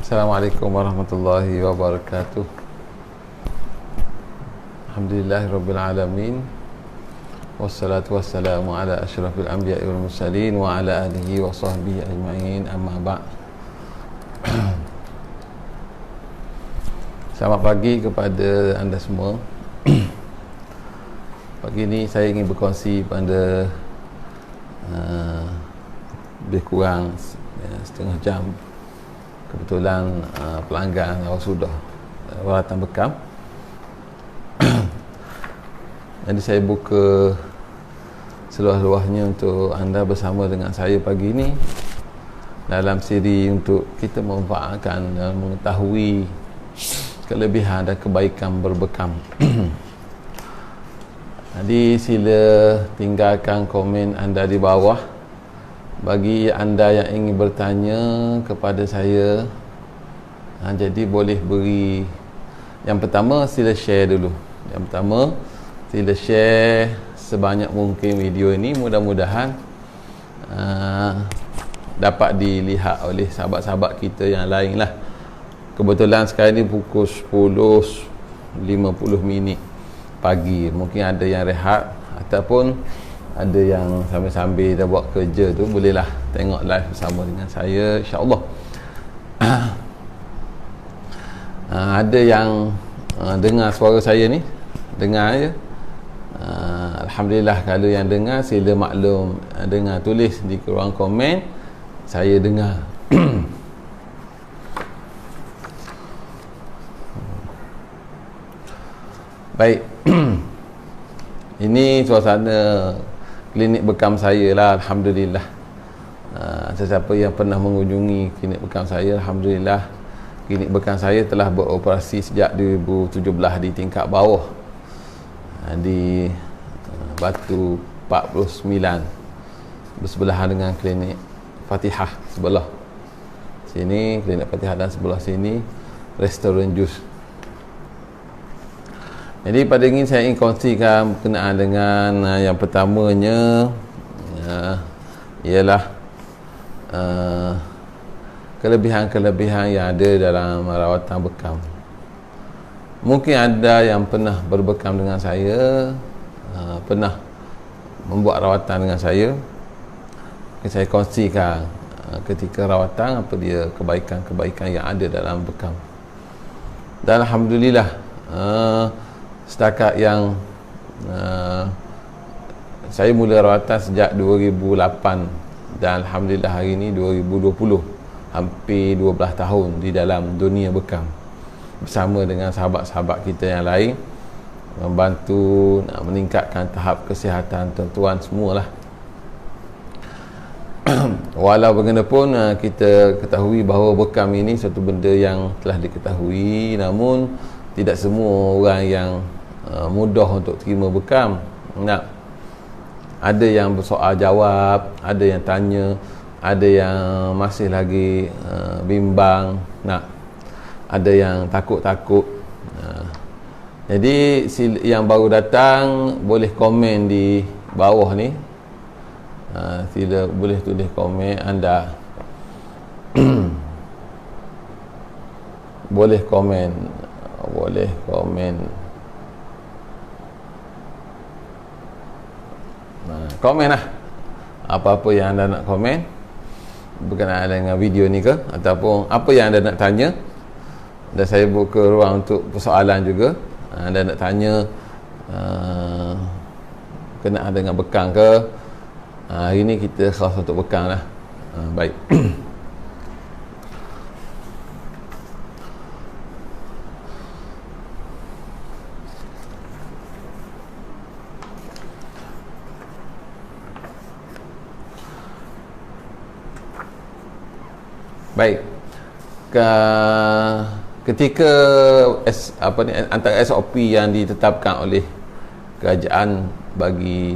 Assalamualaikum warahmatullahi wabarakatuh. Alhamdulillahirabbil alamin. Wassalatu wassalamu ala asyrafil anbiya'i wal mursalin wa ala alihi wa sahbihi ajma'in, amma ba'd. Selamat pagi kepada anda semua. Pagi ini saya ingin berkongsi pada lebih kurang setengah jam. Kebetulan pelanggan sudah rawatan bekam. Jadi saya buka seluas-luasnya untuk anda bersama dengan saya pagi ini dalam siri untuk kita memanfaatkan dan mengetahui kelebihan dan kebaikan berbekam. Jadi sila tinggalkan komen anda di bawah. Bagi anda yang ingin bertanya kepada saya, jadi boleh beri. Yang pertama, sila share dulu. Yang pertama, sila share sebanyak mungkin video ini. Mudah-mudahan dapat dilihat oleh sahabat-sahabat kita yang lain lah. Kebetulan sekarang ni pukul 10.50 pagi. Mungkin ada yang rehat ataupun ada yang sambil-sambil dah buat kerja tu, bolehlah tengok live bersama dengan saya, insya-Allah. Ada yang dengar suara saya ni, dengar je. Alhamdulillah. Kalau yang dengar, sila maklum, dengar, tulis di ruang komen, saya dengar. Baik. Ini suasana klinik bekam saya lah, alhamdulillah. Sesiapa yang pernah mengunjungi klinik bekam saya, alhamdulillah, klinik bekam saya telah beroperasi sejak 2017 di tingkat bawah, di Batu 49, bersebelahan dengan klinik Fatihah sebelah sini, klinik Fatihah, dan sebelah sini restoran jus. Jadi pada ini saya ingin kongsikan berkenaan dengan yang pertamanya ialah kelebihan-kelebihan yang ada dalam rawatan bekam. Mungkin ada yang pernah berbekam dengan saya, pernah membuat rawatan dengan saya. Saya kongsikan ketika rawatan apa dia kebaikan-kebaikan yang ada dalam bekam. Dan alhamdulillah, setakat yang saya mula rawatan sejak 2008 dan alhamdulillah hari ini 2020, hampir 12 tahun di dalam dunia bekam bersama dengan sahabat-sahabat kita yang lain, membantu nak meningkatkan tahap kesihatan tuan-tuan semualah. Walau bagaimanapun kita ketahui bahawa bekam ini satu benda yang telah diketahui, namun tidak semua orang yang mudah untuk terima bekam. Ada yang bersoal jawab, ada yang tanya, ada yang masih lagi bimbang, ada yang takut-takut. Jadi yang baru datang boleh komen di bawah ni. Sila boleh tulis komen anda. Boleh komen komen lah apa-apa yang anda nak komen berkenaan dengan video ni ke, ataupun apa yang anda nak tanya. Dan saya buka ruang untuk persoalan juga. Anda nak tanya berkenaan dengan bekam ke, hari ni kita khas untuk bekam lah. Baik. Baik. Ketika antara SOP yang ditetapkan oleh kerajaan bagi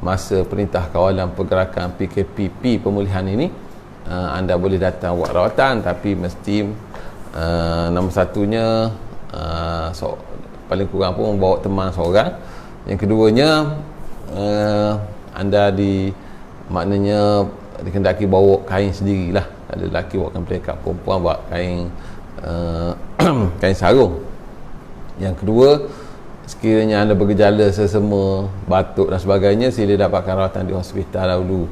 masa Perintah Kawalan Pergerakan PKPP pemulihan ini, anda boleh datang buat rawatan, tapi mesti nombor satunya paling kurang pun membawa teman seorang. Yang keduanya, anda maknanya dikendaki bawa kain sendirilah. Ada lelaki buatkan pelikat, perempuan buat kain kain sarung. Yang kedua, sekiranya anda bergejala sesama, batuk dan sebagainya, sila dapatkan rawatan di hospital dahulu.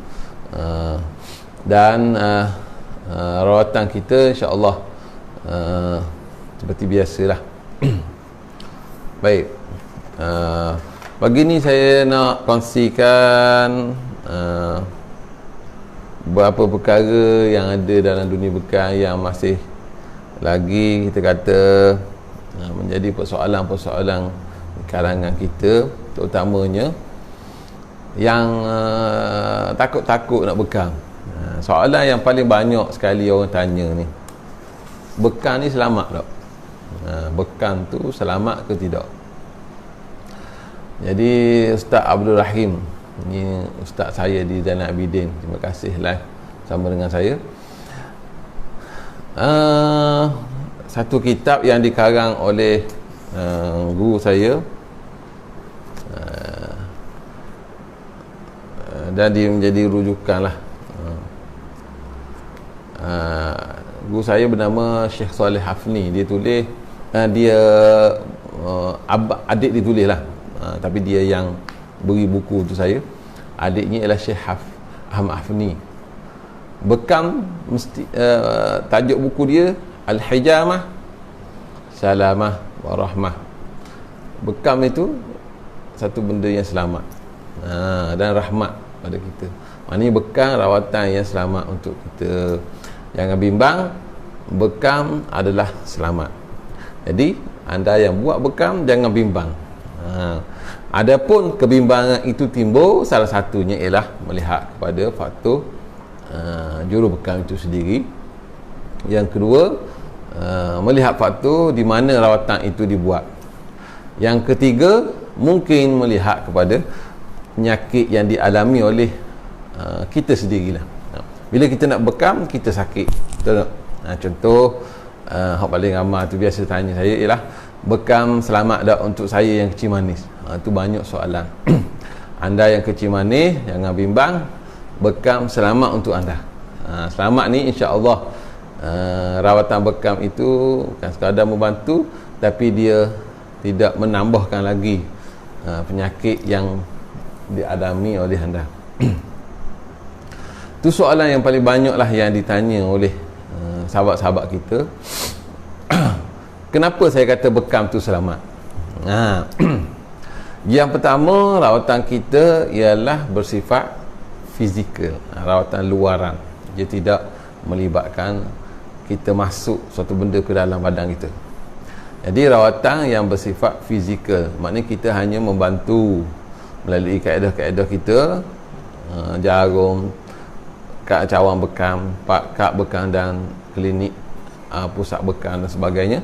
Dan rawatan kita insya-Allah seperti biasalah. Baik, pagi ni saya nak kongsikan beberapa perkara yang ada dalam dunia bekam yang masih lagi kita kata menjadi persoalan-persoalan kalangan kita, terutamanya yang takut-takut nak bekam. Soalan yang paling banyak sekali orang tanya ni, bekam ni selamat tak? Bekam tu selamat ke tidak? Jadi Ustaz Abdul Rahim, ini Ustaz saya di Zainal Abidin, terima kasih live sama dengan saya. Satu kitab yang dikarang oleh guru saya, dan dia menjadi rujukan lah. Guru saya bernama Syekh Saleh Hafni. Dia tulis, adik dia tulis lah, tapi dia yang beri buku tu saya. Adiknya ialah Syekh Ahmad Hafni. Bekam mesti tajuk buku dia Al-Hijamah Salamah Warahmah. Bekam itu satu benda yang selamat dan rahmat pada kita. Maknanya bekam rawatan yang selamat untuk kita. Jangan bimbang, bekam adalah selamat. Jadi anda yang buat bekam jangan bimbang. Adapun kebimbangan itu timbul, salah satunya ialah melihat kepada faktor juru bekam itu sendiri. Yang kedua, melihat faktor di mana rawatan itu dibuat. Yang ketiga, mungkin melihat kepada penyakit yang dialami oleh kita sendirilah. Bila kita nak bekam, kita sakit, betul tak? Contoh yang paling ramai tu biasa tanya saya ialah, bekam selamat tak untuk saya yang kecil manis? Itu banyak soalan. Anda yang kecil manis, jangan bimbang, bekam selamat untuk anda. Selamat ni insya-Allah. Rawatan bekam itu bukan sekadar membantu, tapi dia tidak menambahkan lagi penyakit yang dialami oleh anda. Itu soalan yang paling banyak lah yang ditanya oleh sahabat-sahabat kita. Kenapa saya kata bekam tu selamat? Yang pertama, rawatan kita ialah bersifat fizikal, rawatan luaran. Dia tidak melibatkan kita masuk suatu benda ke dalam badan kita. Jadi rawatan yang bersifat fizikal, maknanya kita hanya membantu melalui kaedah-kaedah kita, jarum, cawang bekam, kad bekam dan klinik pusat bekam dan sebagainya.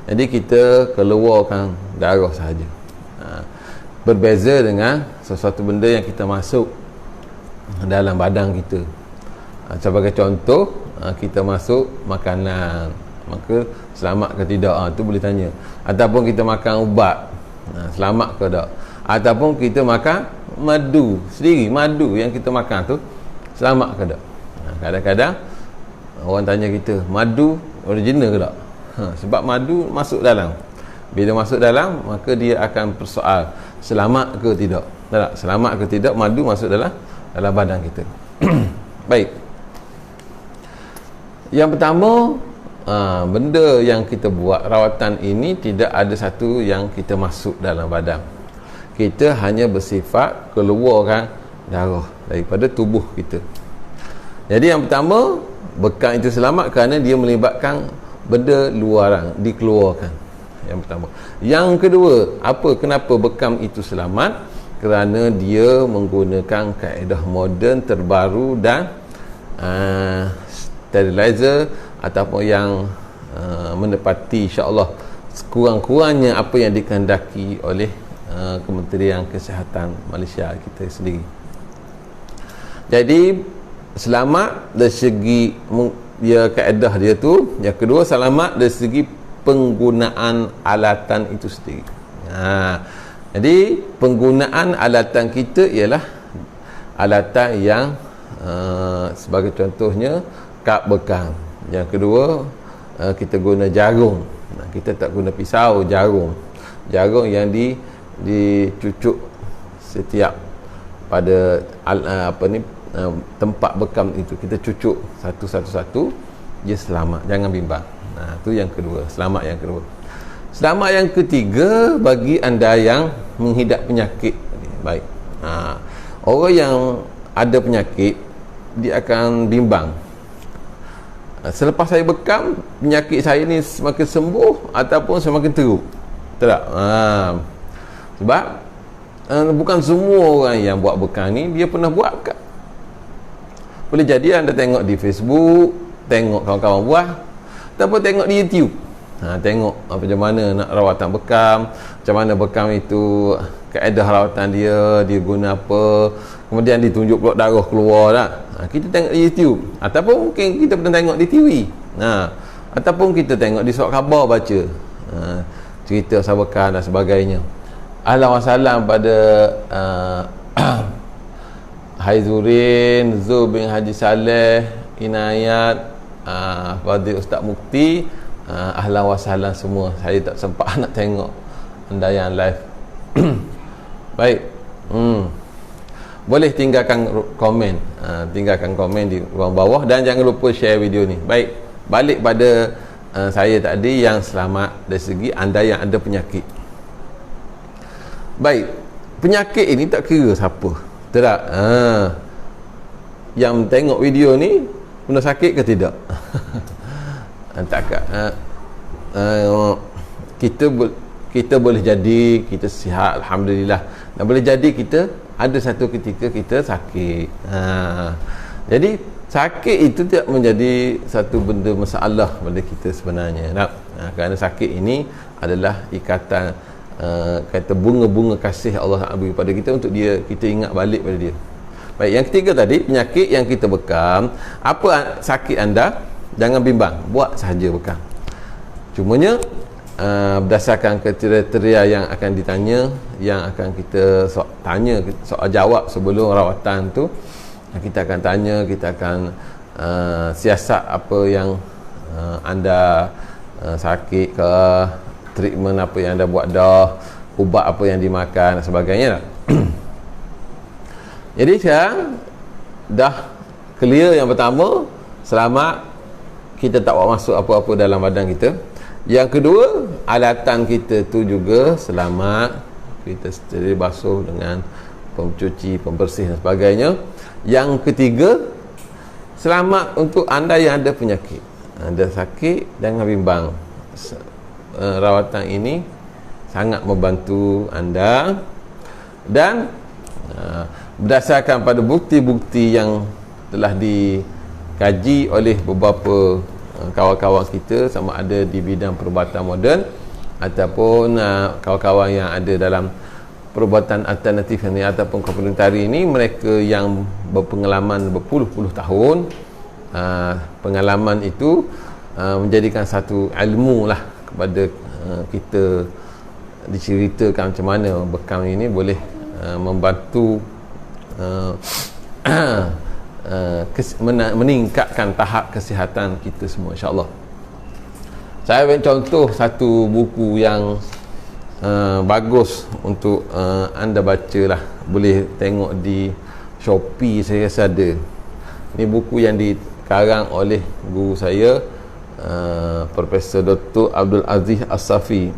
Jadi kita keluarkan darah sahaja. Berbeza dengan sesuatu benda yang kita masuk dalam badan kita. Sebagai contoh, kita masuk makanan, maka selamat ke tidak? Tu boleh tanya. Ataupun kita makan ubat, selamat ke tak? Ataupun kita makan madu sendiri, madu yang kita makan tu selamat ke tak? Kadang-kadang orang tanya kita, madu original ke tak? Sebab madu masuk dalam. Bila masuk dalam, maka dia akan persoal selamat ke tidak? Tak? Selamat ke tidak madu masuk dalam badan kita. Baik. Yang pertama, benda yang kita buat, rawatan ini tidak ada satu yang kita masuk dalam badan. Kita hanya bersifat keluarkan darah daripada tubuh kita. Jadi yang pertama, bekam itu selamat kerana dia melibatkan benda luaran, dikeluarkan. Yang pertama. Yang kedua, kenapa bekam itu selamat? Kerana dia menggunakan kaedah moden terbaru dan sterilizer ataupun yang menepati insya-Allah sekurang-kurangnya apa yang dikehendaki oleh Kementerian Kesihatan Malaysia kita sendiri. Jadi selamat dari segi kaedah dia tu. Yang kedua, selamat dari segi penggunaan alatan itu sendiri. Jadi penggunaan alatan kita ialah alatan yang sebagai contohnya kap bekam. Yang kedua, kita guna jarum. Kita tak guna pisau, jarum. Jarum yang dicucuk setiap pada tempat bekam itu, kita cucuk satu-satu, dia selamat, jangan bimbang. Itu yang kedua, selamat yang kedua. Selamat yang ketiga, bagi anda yang menghidap penyakit. Baik, orang yang ada penyakit, dia akan bimbang. Selepas saya bekam, penyakit saya ni semakin sembuh ataupun semakin teruk. Tak? Sebab bukan semua orang yang buat bekam ni dia pernah buat bekam. Boleh jadi anda tengok di Facebook, tengok kawan-kawan buat, ataupun tengok di YouTube. Tengok macam mana nak rawatan bekam, macam mana bekam itu, kaedah rawatan dia guna apa, kemudian ditunjuk pulak darah keluar lah. Kita tengok di YouTube, ataupun mungkin kita pernah tengok di TV, ataupun kita tengok di surat khabar baca, cerita pasal bekam dan sebagainya. Ahlan wa sahlan pada Haizurin, Zul bin Haji Saleh, Inayat, Fadil Ustaz Mukti, ahlan wa sahlan semua. Saya tak sempat nak tengok anda yang live. Baik, boleh tinggalkan komen, di ruang bawah, dan jangan lupa share video ni. Baik, balik pada saya tadi yang selamat dari segi anda yang ada penyakit. Baik, penyakit ini tak kira siapa. Tak? Yang tengok video ni pernah sakit ke tidak? Takkan. Kita boleh jadi kita sihat, alhamdulillah. Dan boleh jadi kita ada satu ketika kita sakit. Jadi sakit itu tidak menjadi satu benda masalah pada kita sebenarnya. Kerana sakit ini adalah ikatan, kata bunga-bunga kasih Allah Ta'ala beri pada kita untuk kita ingat balik pada dia. Baik, yang ketiga tadi, penyakit yang kita bekam. Apa sakit anda, jangan bimbang, buat sahaja bekam. Cumanya berdasarkan kriteria yang akan ditanya, yang akan kita tanya, soal jawab sebelum rawatan tu, kita akan tanya, kita akan siasat apa yang anda sakit ke, treatment apa yang anda buat dah, ubat apa yang dimakan dan sebagainya lah. Jadi sekarang dah clear yang pertama, selamat, kita tak buat masuk apa-apa dalam badan kita. Yang kedua, alatan kita tu juga selamat, kita steril, basuh dengan pencuci, pembersih dan sebagainya. Yang ketiga, selamat untuk anda yang ada penyakit, anda sakit, jangan bimbang. Rawatan ini sangat membantu anda, dan berdasarkan pada bukti-bukti yang telah dikaji oleh beberapa kawan-kawan kita, sama ada di bidang perubatan moden ataupun kawan-kawan yang ada dalam perubatan alternatif ini ataupun komplementari ini, mereka yang berpengalaman berpuluh-puluh tahun, pengalaman itu menjadikan satu ilmu lah kepada kita, diceritakan macam mana bekam ini boleh membantu meningkatkan tahap kesihatan kita semua, insya-Allah. Saya ambil contoh satu buku yang bagus untuk anda baca lah. Boleh tengok di Shopee, saya rasa ada. Ini buku yang dikarang oleh guru saya, Profesor Dr. Abdul Aziz As-Safi,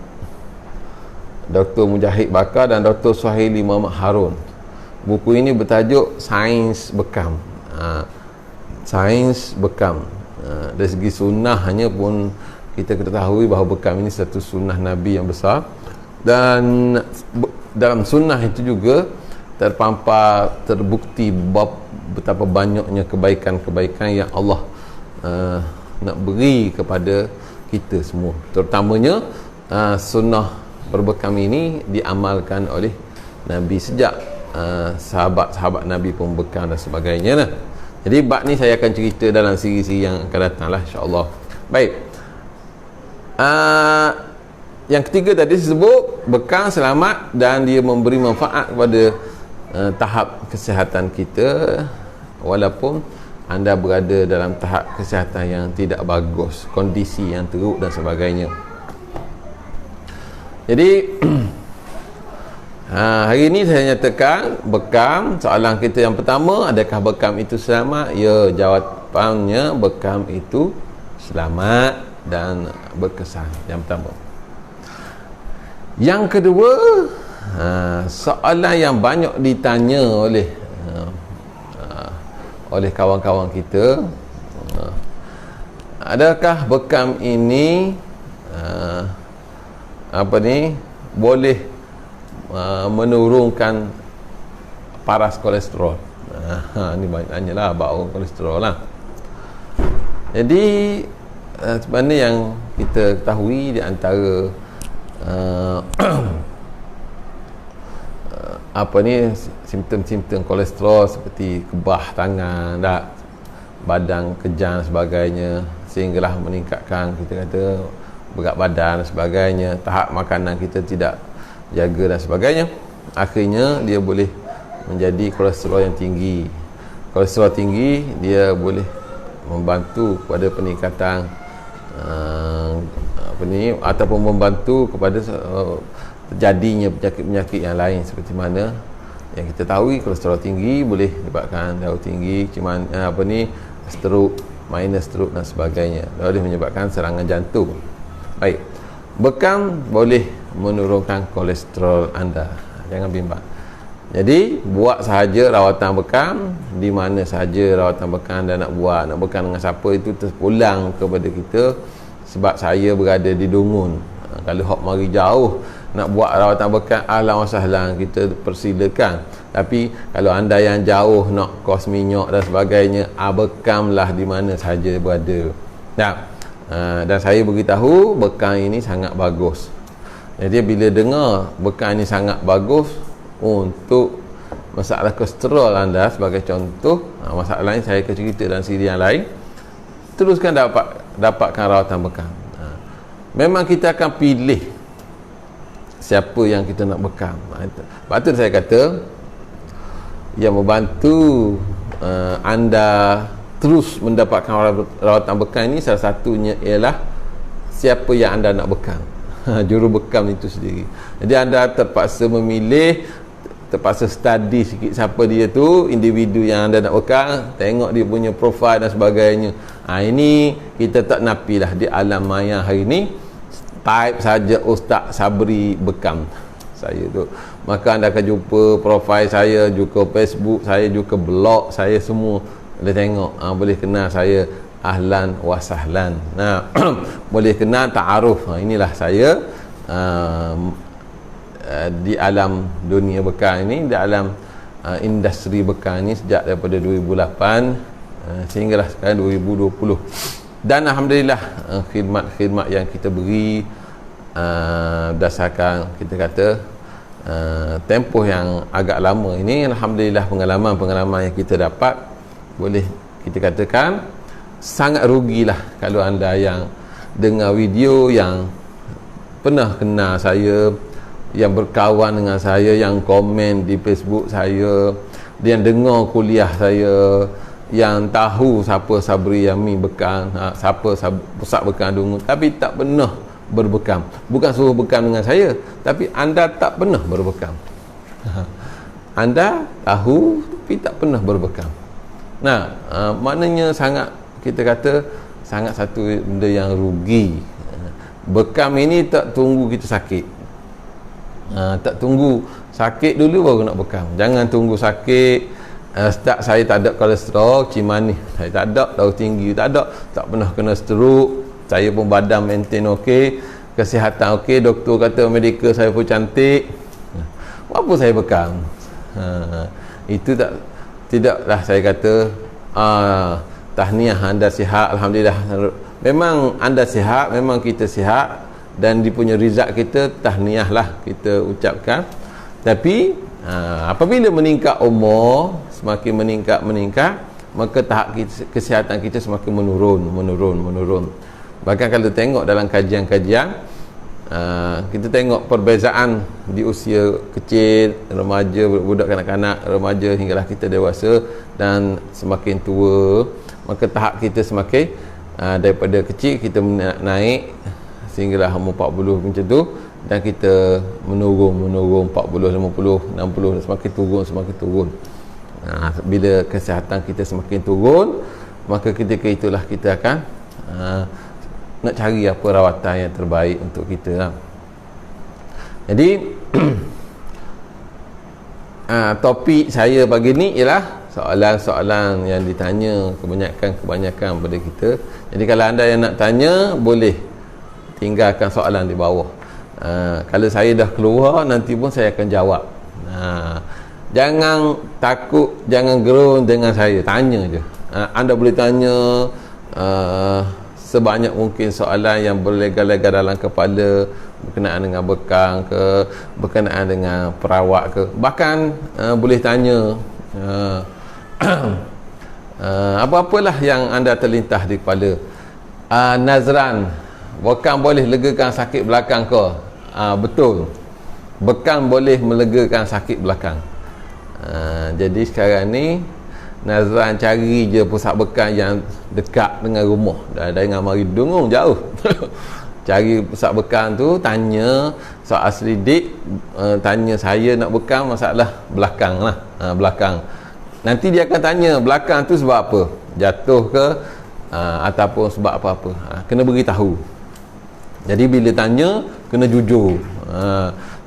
Dr. Mujahid Bakar dan Dr. Suhaili Muhammad Harun. Buku ini bertajuk Sains Bekam. Sains Bekam. Dari segi sunnahnya pun kita ketahui bahawa bekam ini satu sunnah Nabi yang besar, dan dalam sunnah itu juga terpampar, terbukti betapa banyaknya kebaikan-kebaikan yang Allah nak beri kepada kita semua. Terutamanya sunnah berbekam ini diamalkan oleh Nabi sejak sahabat-sahabat Nabi pun bekam dan sebagainya lah. Jadi bab ni saya akan cerita dalam siri-siri yang akan datang lah, insya-Allah. Baik, yang ketiga tadi disebut bekam selamat dan dia memberi manfaat kepada tahap kesihatan kita, walaupun anda berada dalam tahap kesihatan yang tidak bagus, kondisi yang teruk dan sebagainya. Jadi hari ini saya nyatakan bekam. Soalan kita yang pertama, adakah bekam itu selamat? Ya, jawapannya bekam itu selamat dan berkesan. Yang pertama. Yang kedua, soalan yang banyak ditanya oleh kawan-kawan kita, adakah bekam ini boleh menurunkan paras kolesterol? Ini banyak tanyalah bau kolesterol lah. Jadi sebenarnya yang kita ketahui di antara simptom-simptom kolesterol seperti kebah tangan, badan kejang sebagainya, sehinggalah meningkatkan, kita kata, berat badan dan sebagainya, tahap makanan kita tidak jaga dan sebagainya, akhirnya dia boleh menjadi kolesterol yang tinggi. Kolesterol tinggi dia boleh membantu kepada peningkatan ataupun membantu kepada terjadinya penyakit-penyakit yang lain, seperti mana yang kita tahu kolesterol tinggi boleh menyebabkan darah tinggi, stroke, minor stroke dan sebagainya, boleh menyebabkan serangan jantung. Baik, bekam boleh menurunkan kolesterol anda, jangan bimbang. Jadi buat sahaja rawatan bekam, di mana sahaja rawatan bekam anda nak buat, nak bekam dengan siapa, itu terpulang kepada kita. Sebab saya berada di Dungun, kalau hok mari jauh nak buat rawatan bekam, ahlan wa sahlan, kita persilakan. Tapi kalau anda yang jauh nak kos minyak dan sebagainya, bekamlah di mana sahaja berada. Dan saya beritahu bekam ini sangat bagus. Jadi bila dengar bekam ini sangat bagus untuk masalah kolesterol anda sebagai contoh, masalah lain saya akan cerita dalam siri yang lain, teruskan dapatkan rawatan bekam. Memang kita akan pilih siapa yang kita nak bekam. Sebab tu saya kata yang membantu anda terus mendapatkan rawatan bekam ini, salah satunya ialah siapa yang anda nak bekam. Juru bekam itu sendiri. Jadi anda terpaksa memilih, terpaksa study sikit siapa dia tu, individu yang anda nak bekam, tengok dia punya profil dan sebagainya. Ini kita tak nafilah di alam maya hari ni, type saja Ustaz Sabri bekam saya tu, maka anda akan jumpa profil saya, juga Facebook saya, juga blog saya, semua boleh tengok. Boleh kenal saya, ahlan wa sahlan. Boleh kenal, ta'aruf. Inilah saya di alam dunia bekam ini, di alam industri bekam ini sejak daripada 2008 sehinggalah sekarang 2020. Dan alhamdulillah khidmat-khidmat yang kita beri berdasarkan, kita kata, tempoh yang agak lama ini, alhamdulillah pengalaman-pengalaman yang kita dapat, boleh kita katakan sangat rugilah kalau anda yang dengar video, yang pernah kenal saya, yang berkawan dengan saya, yang komen di Facebook saya, yang dengar kuliah saya, yang tahu siapa Sabri Yamin bekam, siapa pusat bekam Dungun, tapi tak pernah berbekam. Bukan suruh bekam dengan saya, tapi anda tak pernah berbekam. Anda tahu tapi tak pernah berbekam. Maknanya sangat, kita kata, sangat satu benda yang rugi. Bekam ini tak tunggu kita sakit, tak tunggu sakit dulu baru nak bekam. Jangan tunggu sakit, start saya tak ada kolesterol, cimanih saya tak ada, darah tinggi tak ada, tak pernah kena stroke, saya pun badan maintain okey, kesihatan okey, doktor kata medical saya pun cantik, apa saya bekam? Itu tidaklah saya kata tahniah, anda sihat, alhamdulillah. Memang anda sihat, memang kita sihat, dan di punya result kita tahniah lah kita ucapkan. Tapi apabila meningkat umur, semakin meningkat, maka tahap kesihatan kita semakin menurun. Bahkan kalau tengok dalam kajian-kajian, kita tengok perbezaan di usia kecil, remaja, budak kanak-kanak, remaja hinggalah kita dewasa, dan semakin tua maka tahap kita semakin daripada kecil kita naik sehinggalah umur 40 macam tu, dan kita menurun 40, 50, 60, semakin turun. Bila kesihatan kita semakin turun, maka ketika itulah kita akan nak cari apa rawatan yang terbaik untuk kita lah. Jadi topik saya pagi ni ialah soalan-soalan yang ditanya kebanyakan pada kita. Jadi kalau anda yang nak tanya, boleh tinggalkan soalan di bawah. Kalau saya dah keluar, nanti pun saya akan jawab. Jangan takut, jangan gerun dengan saya, tanya je. Anda boleh tanya sebanyak mungkin soalan yang berlega-lega dalam kepala, berkenaan dengan bekam ke, berkenaan dengan perawat ke, bahkan boleh tanya apa-apalah yang anda terlintas di kepala. Nazran, bekam boleh legakan sakit belakang ke? Betul, bekam boleh melegakan sakit belakang. Jadi sekarang ni Nazran cari je pusat bekam yang dekat dengan rumah, dengan mari Dungung jauh. Cari pusat bekam tu, tanya soal selidik, tanya saya nak bekam masalah belakang lah, belakang. Nanti dia akan tanya belakang tu sebab apa, jatuh ke ataupun sebab apa-apa. Kena beritahu. Jadi bila tanya, kena jujur.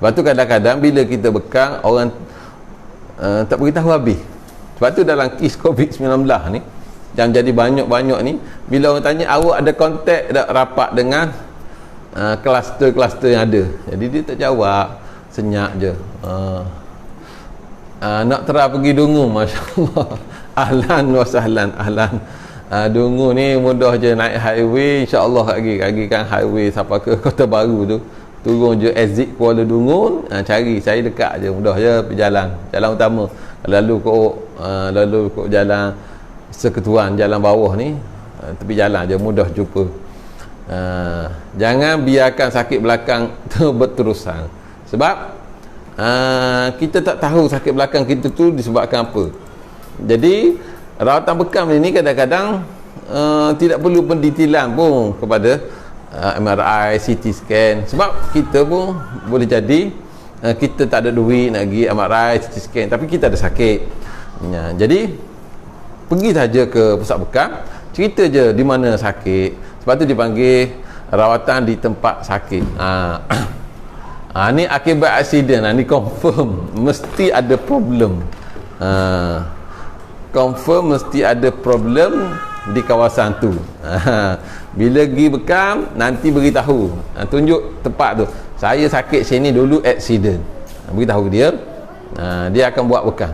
Sebab tu kadang-kadang bila kita bekam, orang tak beritahu habis. Sebab tu dalam kes COVID-19 ni yang jadi banyak-banyak ni, bila orang tanya awak ada kontak tak rapat dengan kluster-kluster yang ada, jadi dia tak jawab, senyap je. Nak terah pergi Dungung, Masya Allah. Ahlan wa sahlan, ahlan. Dungung ni mudah je, naik highway, insya-Allah lagi kan highway sampai ke Kota Baru tu, turun je exit Kuala Dungun, cari saya dekat je, mudah je pergi jalan utama. Lalu kok jalan Seketuan, jalan bawah ni, tepi jalan je, mudah jumpa. Jangan biarkan sakit belakang tu berterusan, sebab kita tak tahu sakit belakang kita tu disebabkan apa. Jadi rawatan bekam ini kadang-kadang tidak perlu pendetailan pun kepada MRI, CT scan, sebab kita pun boleh jadi kita tak ada duit nak pergi MRI, CT scan, tapi kita ada sakit. Jadi pergi saja ke pusat bekam, cerita je di mana sakit. Sebab tu dipanggil rawatan di tempat sakit. Ni akibat aksiden, ni confirm mesti ada problem. Confirm mesti ada problem di kawasan tu. Bila pergi bekam, nanti beritahu, tunjuk tempat tu, saya sakit sini dulu, aksiden. Beritahu dia, dia akan buat bekam.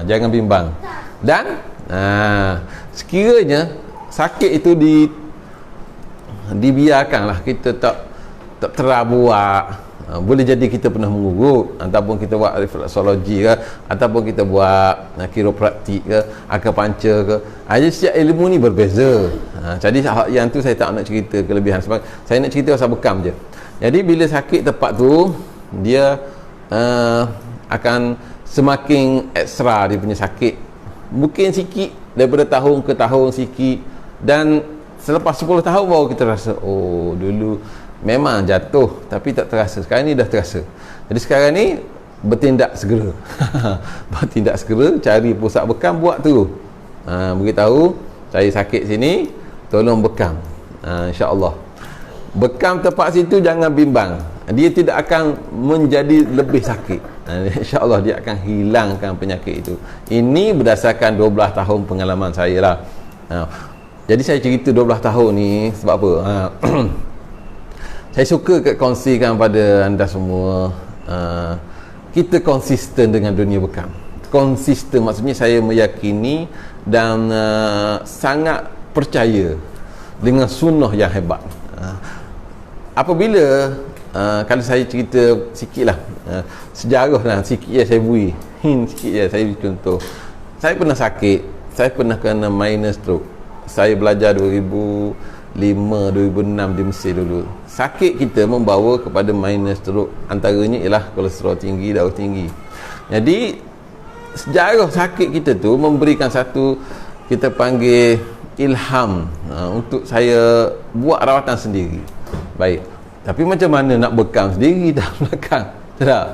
Jangan bimbang. Dan sekiranya sakit itu dibiarkanlah, kita tak terabuak, boleh jadi kita pernah mengurut, ataupun kita buat refleksologi ke, ataupun kita buat kiropraktik ke, akupunctur ke. Jadi setiap ilmu ni berbeza. Jadi yang tu saya tak nak cerita kelebihan, sebab saya nak cerita pasal bekam je. Jadi bila sakit tempat tu, dia akan semakin ekstra dia punya sakit, mungkin sikit daripada tahun ke tahun sikit, dan selepas 10 tahun baru kita rasa, oh dulu memang jatuh tapi tak terasa, sekarang ni dah terasa. Jadi sekarang ni bertindak segera. Bertindak segera, cari pusat bekam, buat tu, beritahu saya sakit sini, tolong bekam. InsyaAllah bekam tempat situ, jangan bimbang, dia tidak akan menjadi lebih sakit. InsyaAllah dia akan hilangkan penyakit itu. Ini berdasarkan 12 tahun pengalaman saya lah. Jadi saya cerita 12 tahun ni sebab apa? Saya suka kongsikan pada anda semua, kita konsisten dengan dunia bekam. Konsisten maksudnya saya meyakini dan sangat percaya dengan sunnah yang hebat. Apabila kalau saya cerita sikit lah, sejarah lah sikit je saya beri, sikit je saya beri contoh. Saya pernah sakit, saya pernah kena minor stroke. Saya belajar 2000 2006 di Mesir dulu. Sakit kita membawa kepada minor stroke, antaranya ialah kolesterol tinggi, darah tinggi. Jadi sejarah sakit kita tu memberikan satu, kita panggil ilham, untuk saya buat rawatan sendiri. Baik, tapi macam mana nak bekam sendiri dalam belakang? Tak?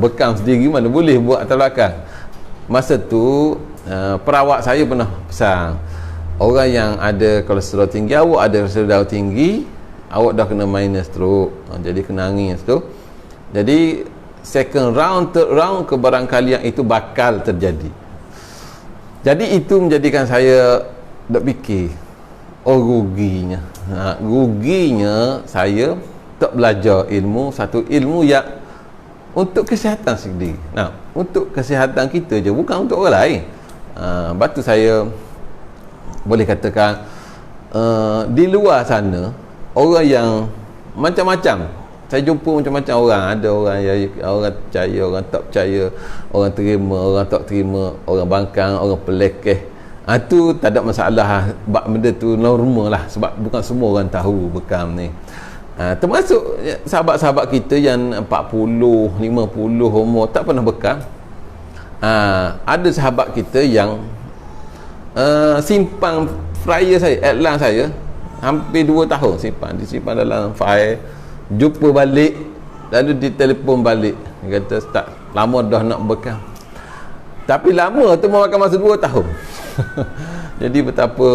Bekam sendiri mana boleh buat atas belakang. Masa tu perawat saya pernah pesan, orang yang ada kolesterol tinggi, awak ada kolesterol darah tinggi, awak dah kena minor stroke. Jadi kena angin tu. Jadi second round, third round, kebarangkalian itu bakal terjadi. Jadi itu menjadikan saya nak fikir, ruginya. Ruginya saya tak belajar ilmu, satu ilmu yang untuk kesihatan sendiri. Untuk kesihatan kita je, bukan untuk orang lain. Lepas tu saya boleh katakan, di luar sana orang yang macam-macam saya jumpa, macam-macam orang. Ada orang yang orang percaya, orang tak percaya, orang terima, orang tak terima, orang bangkang, orang pelekeh. Tu tak ada masalah, sebab benda tu normal lah, sebab bukan semua orang tahu bekam ni. Termasuk sahabat-sahabat kita yang 40, 50 umur tak pernah bekam. Ada sahabat kita yang simpan flyer saya, outline saya hampir 2 tahun disimpan dalam file. Jumpa balik, lalu ditelefon balik, dia kata tak lama dah nak bekam. Tapi lama tu memakan masa 2 tahun. Jadi betapa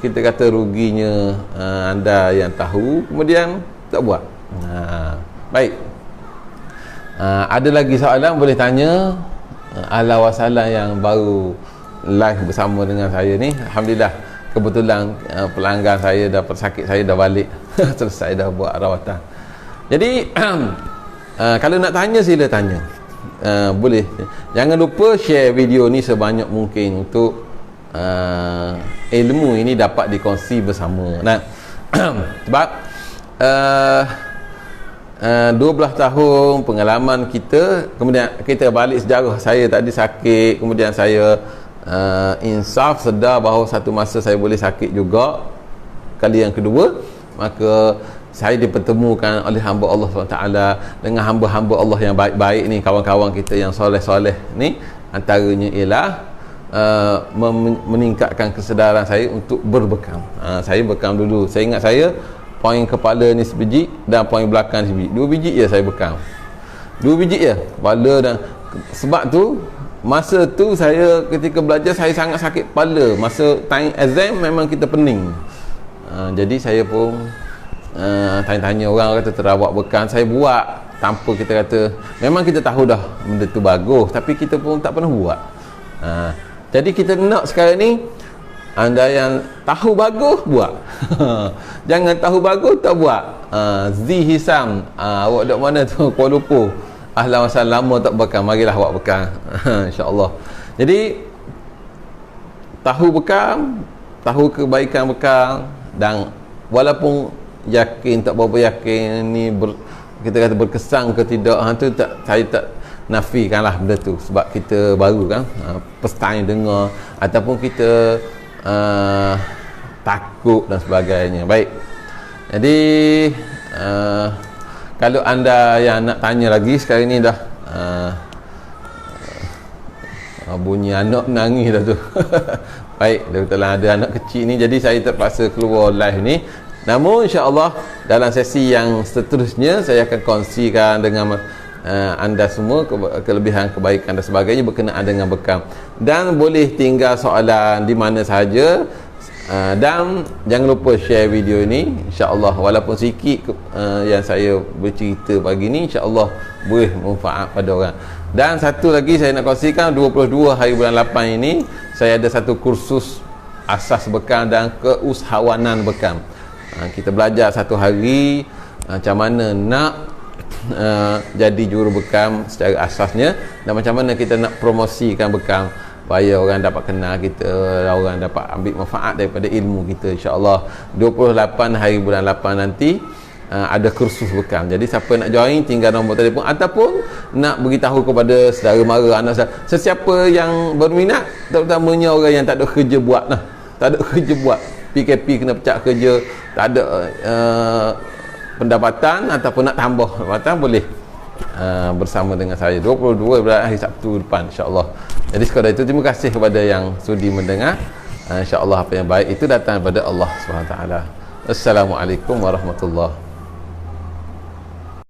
kita kata ruginya anda yang tahu kemudian tak buat. Baik, ada lagi soalan boleh tanya. Ahlan wa sahlan yang baru live bersama dengan saya ni, alhamdulillah kebetulan pelanggan saya dah pesakit saya dah balik. Selesai dah buat rawatan. Jadi kalau nak tanya sila tanya, boleh. Jangan lupa share video ni sebanyak mungkin untuk ilmu ini dapat dikongsi bersama. Sebab 12 tahun pengalaman kita, kemudian kita balik sejarah saya tadi sakit, kemudian saya insaf sedar bahawa satu masa saya boleh sakit juga kali yang kedua, maka saya dipertemukan oleh hamba Allah SWT dengan hamba-hamba Allah yang baik-baik ni, kawan-kawan kita yang soleh-soleh ni. Antaranya ialah meningkatkan kesedaran saya untuk berbekam. Saya bekam dulu, saya ingat saya poin kepala ni sebiji dan poin belakang ni sebiji, 2 biji je saya bekam, 2 biji je kepala. Dan sebab tu masa tu saya ketika belajar saya sangat sakit kepala. Masa time exam memang kita pening. Jadi saya pun tanya-tanya orang, kata terawak bekam. Saya buat tanpa kita kata, memang kita tahu dah benda tu bagus, tapi kita pun tak pernah buat. Jadi kita nak sekarang ni, anda yang tahu bagus buat. Jangan tahu bagus tak buat. Hisam, awak dok mana tu? Kuala Lumpur. Ahlan wa sahlan, lama tak bekam, marilah awak bekam. InsyaAllah. Jadi tahu bekam, tahu kebaikan bekam, dan walaupun yakin tak berapa yakin ni kita kata berkesan ke tidak, tu tak, saya tak nafikanlah benda tu, sebab kita baru kan, first time dengar, ataupun kita takut dan sebagainya. Baik, jadi kalau anda yang nak tanya lagi sekarang ni dah bunyi anak nangis dah tu. Baik, kebetulan ada anak kecil ni, jadi saya terpaksa keluar live ni. Namun insya-Allah dalam sesi yang seterusnya saya akan kongsikan dengan anda semua kelebihan, kebaikan dan sebagainya berkenaan dengan bekam. Dan boleh tinggal soalan di mana sahaja, dan jangan lupa share video ini, insya-Allah walaupun sikit yang saya bercerita pagi ni, insya-Allah boleh manfaat pada orang. Dan satu lagi saya nak kongsikan, 22 hari bulan 8 ini saya ada satu kursus asas bekam dan keusahawanan bekam. Kita belajar 1 hari macam mana nak jadi juru bekam secara asasnya, dan macam mana kita nak promosikan bekam supaya orang dapat kenal kita, orang dapat ambil manfaat daripada ilmu kita. InsyaAllah 28 hari bulan 8 nanti ada kursus bekam. Jadi siapa nak join tinggal nombor telefon, ataupun nak beritahu kepada saudara mara, anak saudara, sesiapa yang berminat, terutamanya orang yang tak ada kerja buat, tak ada kerja buat, PKP kena pecat kerja, tak ada pendapatan ataupun nak tambah pendapatan, boleh bersama dengan saya 22 hari Sabtu depan, insya-Allah. Jadi sekadar itu, terima kasih kepada yang sudi mendengar. InsyaAllah apa yang baik itu datang daripada Allah SWT. Assalamualaikum warahmatullahi